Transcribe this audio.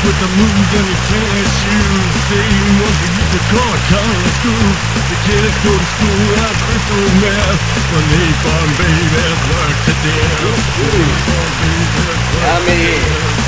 with the moves and his tennis shoes. Satan was to use the car collar school. The kids go to school at crystal meth. The napalm babies work to death. I mean,